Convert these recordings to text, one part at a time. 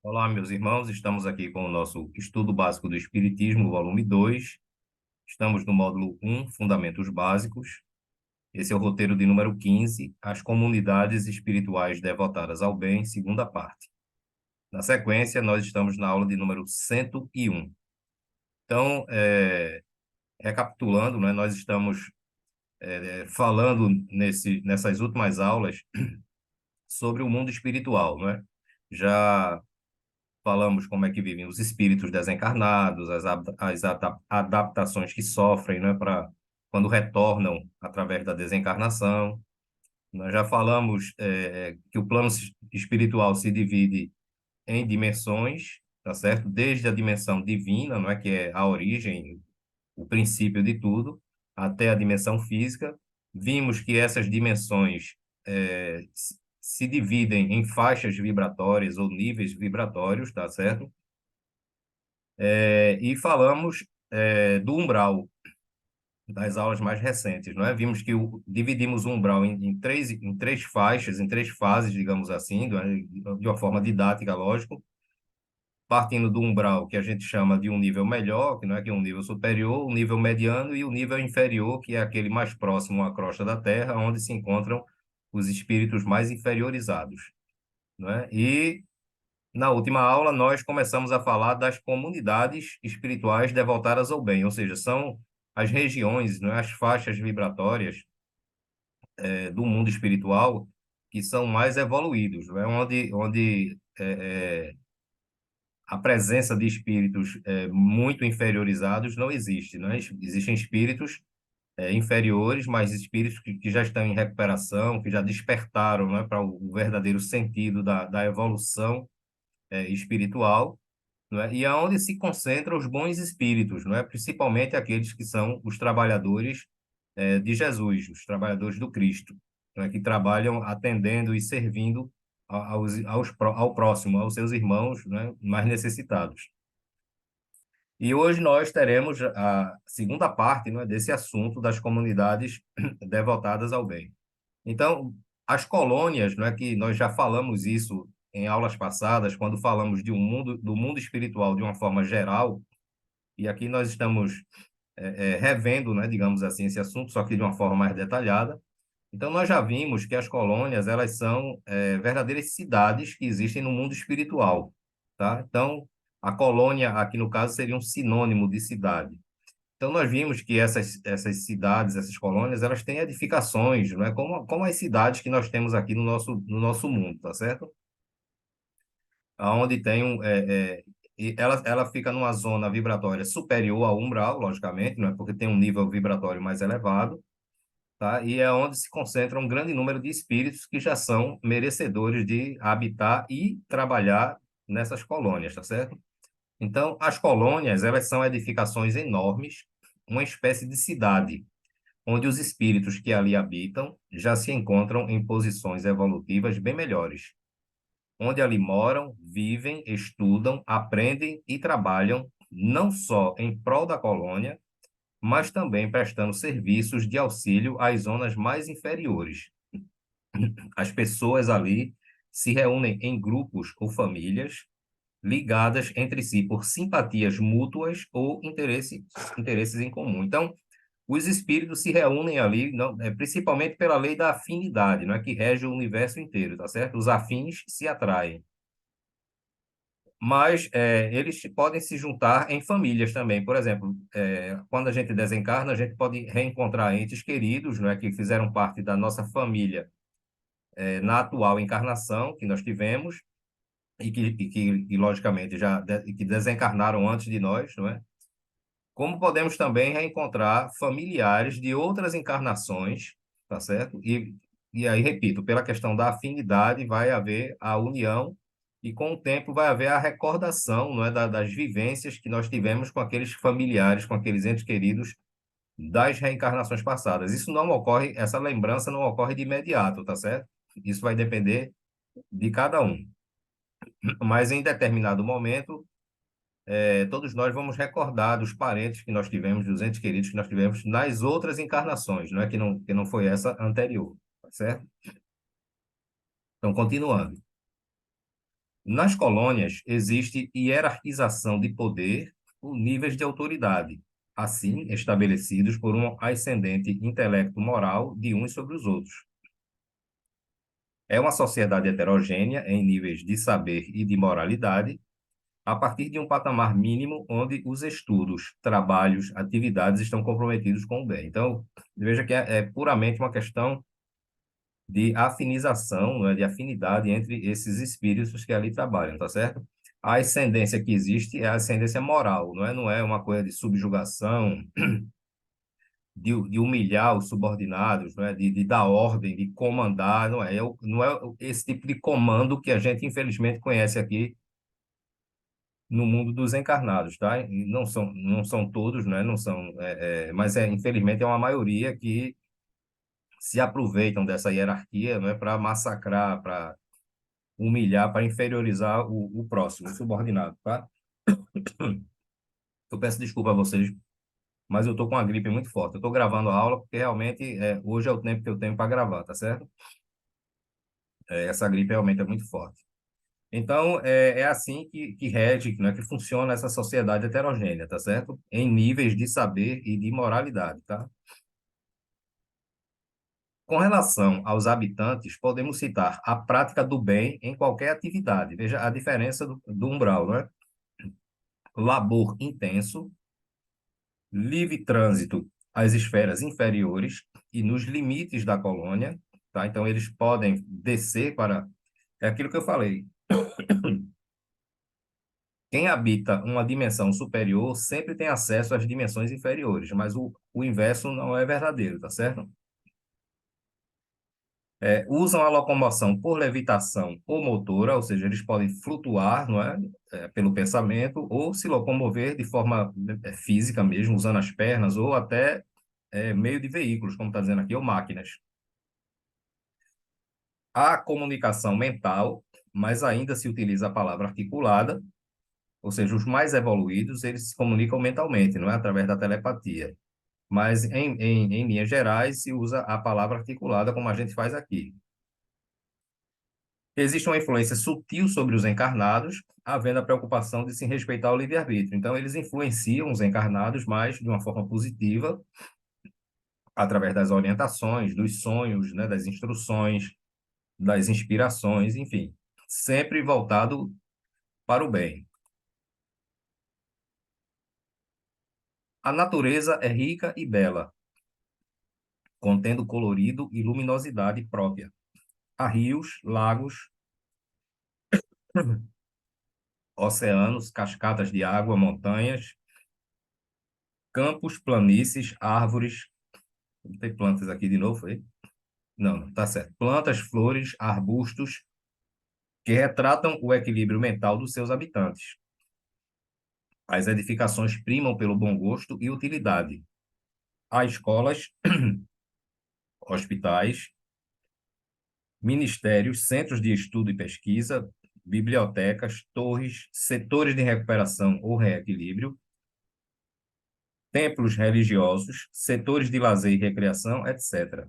Olá, meus irmãos, estamos aqui com o nosso Estudo Básico do Espiritismo, volume 2. Estamos no módulo 1, Fundamentos Básicos. Esse é o roteiro de número 15, As Comunidades Espirituais Devotadas ao Bem, segunda parte. Na sequência, nós estamos na aula de número 101. Então, recapitulando, né, nós estamos falando nessas últimas aulas sobre o mundo espiritual, né? Já falamos como é que vivem os espíritos desencarnados, as adaptações que sofrem, né, para quando retornam através da desencarnação. Nós já falamos que o plano espiritual se divide em dimensões, tá certo? Desde a dimensão divina, não é, que é a origem, o princípio de tudo, até a dimensão física. Vimos que essas dimensões se dividem em faixas vibratórias ou níveis vibratórios, tá certo? E falamos do umbral das aulas mais recentes, não é? Vimos que dividimos o umbral em três faixas, em três fases, digamos assim, de uma forma didática, lógico, partindo do umbral que a gente chama de um nível melhor, que não é que é um nível superior, o nível mediano e o nível inferior, que é aquele mais próximo à crosta da Terra, onde se encontram os espíritos mais inferiorizados, não é? E na última aula, nós começamos a falar das comunidades espirituais devotadas ao bem, ou seja, são as regiões, né, as faixas vibratórias do mundo espiritual que são mais evoluídos, né, onde a presença de espíritos muito inferiorizados não existe, né? Existem espíritos inferiores, mas espíritos que já estão em recuperação, que já despertaram, né, para o verdadeiro sentido da evolução espiritual, não é? E aonde se concentram os bons espíritos, não é? Principalmente aqueles que são os trabalhadores de Jesus, os trabalhadores do Cristo, não é? Que trabalham atendendo e servindo ao próximo, aos seus irmãos, né? Mais necessitados. E hoje nós teremos a segunda parte, não é? Desse assunto das comunidades devotadas ao bem. Então, as colônias, não é que nós já falamos isso em aulas passadas, quando falamos do mundo espiritual de uma forma geral, e aqui nós estamos revendo, né, digamos assim, esse assunto, só que de uma forma mais detalhada. Então, nós já vimos que as colônias, elas são verdadeiras cidades que existem no mundo espiritual, tá? Então, a colônia, aqui no caso, seria um sinônimo de cidade. Então, nós vimos que essas cidades, essas colônias, elas têm edificações, não é? Como as cidades que nós temos aqui no nosso mundo, tá certo? Onde tem e ela fica numa zona vibratória superior ao umbral, logicamente, não é? Porque tem um nível vibratório mais elevado, tá? E é onde se concentra um grande número de espíritos que já são merecedores de habitar e trabalhar nessas colônias, tá certo? Então, as colônias, elas são edificações enormes, uma espécie de cidade, onde os espíritos que ali habitam já se encontram em posições evolutivas bem melhores, onde ali moram, vivem, estudam, aprendem e trabalham não só em prol da colônia, mas também prestando serviços de auxílio às zonas mais inferiores. As pessoas ali se reúnem em grupos ou famílias ligadas entre si por simpatias mútuas ou interesses em comum. Então, os espíritos se reúnem ali, não, principalmente pela lei da afinidade, não é que rege o universo inteiro, tá certo? Os afins se atraem. Mas eles podem se juntar em famílias também. Por exemplo, quando a gente desencarna, a gente pode reencontrar entes queridos, não é, que fizeram parte da nossa família na atual encarnação que nós tivemos e logicamente, que desencarnaram antes de nós, não é? Como podemos também reencontrar familiares de outras encarnações, tá certo? E aí, repito, pela questão da afinidade, vai haver a união e com o tempo vai haver a recordação, não é, das vivências que nós tivemos com aqueles familiares, com aqueles entes queridos das reencarnações passadas. Isso não ocorre, essa lembrança não ocorre de imediato, tá certo? Isso vai depender de cada um. Mas em determinado momento, todos nós vamos recordar dos parentes que nós tivemos, dos entes queridos que nós tivemos nas outras encarnações, não é que não foi essa anterior, tá certo? Então, continuando. Nas colônias, existe hierarquização de poder por níveis de autoridade, assim estabelecidos por um ascendente intelecto-moral de uns sobre os outros. É uma sociedade heterogênea em níveis de saber e de moralidade, a partir de um patamar mínimo onde os estudos, trabalhos, atividades estão comprometidos com o bem. Então, veja que é puramente uma questão de afinização, não é, de afinidade entre esses espíritos que ali trabalham, tá certo? A ascendência que existe é a ascendência moral, não é uma coisa de subjugação, de humilhar os subordinados, não é? De dar ordem, de comandar, não é esse tipo de comando que a gente infelizmente conhece aqui no mundo dos encarnados, tá? E não são todos, né? Não são, mas infelizmente é uma maioria que se aproveitam dessa hierarquia, não é, para massacrar, para humilhar, para inferiorizar o próximo, o subordinado, tá? Eu peço desculpa a vocês, mas eu tô com uma gripe muito forte. Eu tô gravando a aula porque realmente hoje é o tempo que eu tenho para gravar, tá certo? Essa gripe realmente é muito forte. Então, é assim que rege, né, que funciona essa sociedade heterogênea, tá certo? Em níveis de saber e de moralidade, tá? Com relação aos habitantes, podemos citar a prática do bem em qualquer atividade. Veja a diferença do umbral, não é? Labor intenso, livre trânsito às esferas inferiores e nos limites da colônia, tá? Então, eles podem descer para... É aquilo que eu falei. Quem habita uma dimensão superior sempre tem acesso às dimensões inferiores, mas o inverso não é verdadeiro, tá certo? Usam a locomoção por levitação ou motora, ou seja, eles podem flutuar, não é? Pelo pensamento, ou se locomover de forma física mesmo, usando as pernas, ou até meio de veículos, como está dizendo aqui, ou máquinas. Há comunicação mental, mas ainda se utiliza a palavra articulada, ou seja, os mais evoluídos, eles se comunicam mentalmente, não é através da telepatia. Mas, em linhas gerais, se usa a palavra articulada, como a gente faz aqui. Existe uma influência sutil sobre os encarnados, havendo a preocupação de se respeitar o livre-arbítrio. Então, eles influenciam os encarnados mais de uma forma positiva, através das orientações, dos sonhos, né, das instruções, das inspirações, enfim, sempre voltado para o bem. A natureza é rica e bela, contendo colorido e luminosidade própria. Há rios, lagos, oceanos, cascatas de água, montanhas, campos, planícies, árvores. Tem plantas aqui de novo, foi? Não, não, tá certo. Plantas, flores, arbustos que retratam o equilíbrio mental dos seus habitantes. As edificações primam pelo bom gosto e utilidade. Há escolas, hospitais, ministérios, centros de estudo e pesquisa, bibliotecas, torres, setores de recuperação ou reequilíbrio, templos religiosos, setores de lazer e recreação, etc.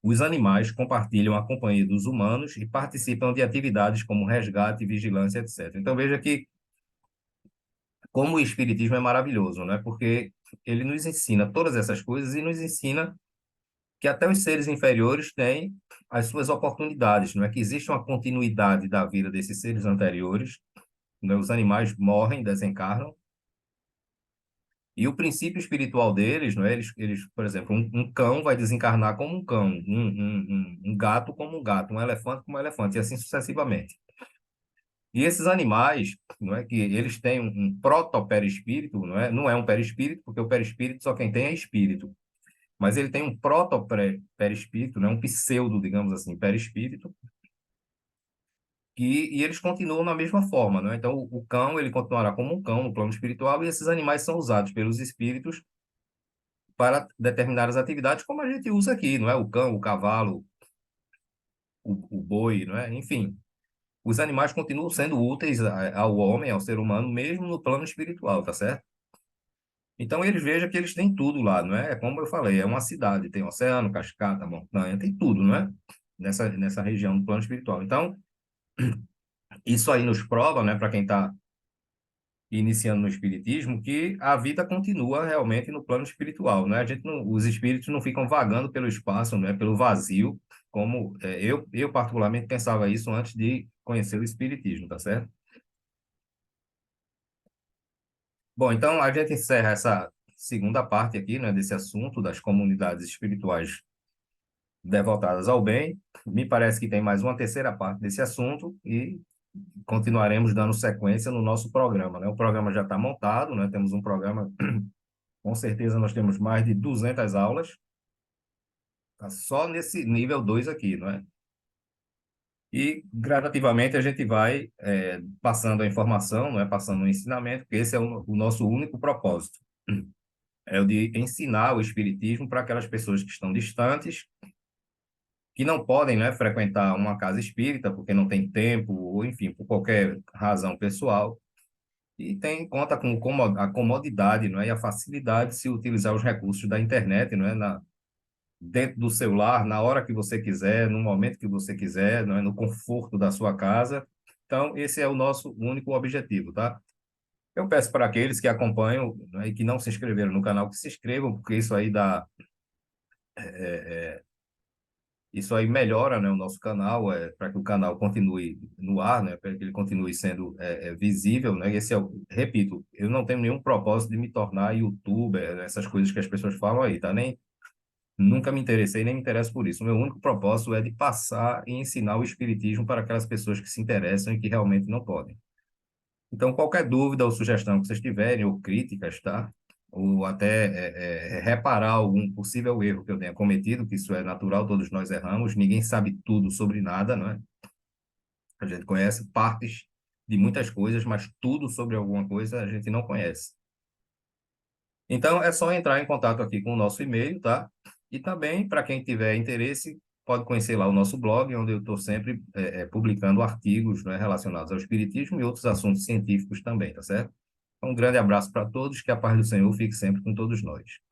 Os animais compartilham a companhia dos humanos e participam de atividades como resgate, vigilância, etc. Então veja que como o espiritismo é maravilhoso, né? Porque ele nos ensina todas essas coisas e nos ensina que até os seres inferiores têm as suas oportunidades, não é? Que existe uma continuidade da vida desses seres anteriores, né? Os animais morrem, desencarnam, e o princípio espiritual deles, não é? Por exemplo, um cão vai desencarnar como um cão, um gato como um gato, um elefante como um elefante, e assim sucessivamente. E esses animais, não é que eles têm um proto-perispírito, não é? Não é um perispírito, porque o perispírito só quem tem é espírito. Mas ele tem um proto-perispírito, né? Um pseudo, digamos assim, perispírito, e eles continuam na mesma forma, né? Então, o cão, ele continuará como um cão no plano espiritual, e esses animais são usados pelos espíritos para determinadas atividades, como a gente usa aqui, não é? O cão, o cavalo, o boi, não é? Enfim, os animais continuam sendo úteis ao homem, ao ser humano, mesmo no plano espiritual, tá certo? Então, eles vejam que eles têm tudo lá, não é? É como eu falei, é uma cidade, tem oceano, cascata, montanha, tem tudo, não é? Nessa região do plano espiritual. Então, Isso aí nos prova, né, para quem está iniciando no espiritismo, que a vida continua realmente no plano espiritual, né? A gente não, os espíritos não ficam vagando pelo espaço, né, pelo vazio, como eu particularmente pensava isso antes de conhecer o espiritismo, tá certo? Bom, então a gente encerra essa segunda parte aqui, né, desse assunto das comunidades espirituais devotadas ao bem. Me parece que tem mais uma terceira parte desse assunto e continuaremos dando sequência no nosso programa, né? O programa já está montado, né? Temos um programa, com certeza nós temos mais de 200 aulas, tá? Só nesse nível 2 aqui, não é? E gradativamente a gente vai passando a informação, não é? Passando o ensinamento, porque esse é o nosso único propósito. É o de ensinar o espiritismo para aquelas pessoas que estão distantes, que não podem, né, frequentar uma casa espírita porque não tem tempo, ou enfim, por qualquer razão pessoal, e tem conta com a comodidade, não é, e a facilidade de se utilizar os recursos da internet, não é, dentro do celular, na hora que você quiser, no momento que você quiser, não é, no conforto da sua casa. Então, esse é o nosso único objetivo, tá? Eu peço para aqueles que acompanham, né, e que não se inscreveram no canal, que se inscrevam, porque isso aí dá isso aí melhora, né, o nosso canal, para que o canal continue no ar, né, para que ele continue sendo visível, né? Esse é repito, eu não tenho nenhum propósito de me tornar youtuber, né, essas coisas que as pessoas falam aí, tá? Nem nunca me interessei, nem me interesso por isso. O meu único propósito é de passar e ensinar o espiritismo para aquelas pessoas que se interessam e que realmente não podem. Então, qualquer dúvida ou sugestão que vocês tiverem, ou críticas, tá? Ou até reparar algum possível erro que eu tenha cometido, que isso é natural, todos nós erramos, ninguém sabe tudo sobre nada, não é? A gente conhece partes de muitas coisas, mas tudo sobre alguma coisa a gente não conhece. Então, é só entrar em contato aqui com o nosso e-mail, tá? E também, para quem tiver interesse, pode conhecer lá o nosso blog, onde eu estou sempre publicando artigos, né, relacionados ao espiritismo e outros assuntos científicos também, tá certo? Um grande abraço para todos, que a paz do Senhor fique sempre com todos nós.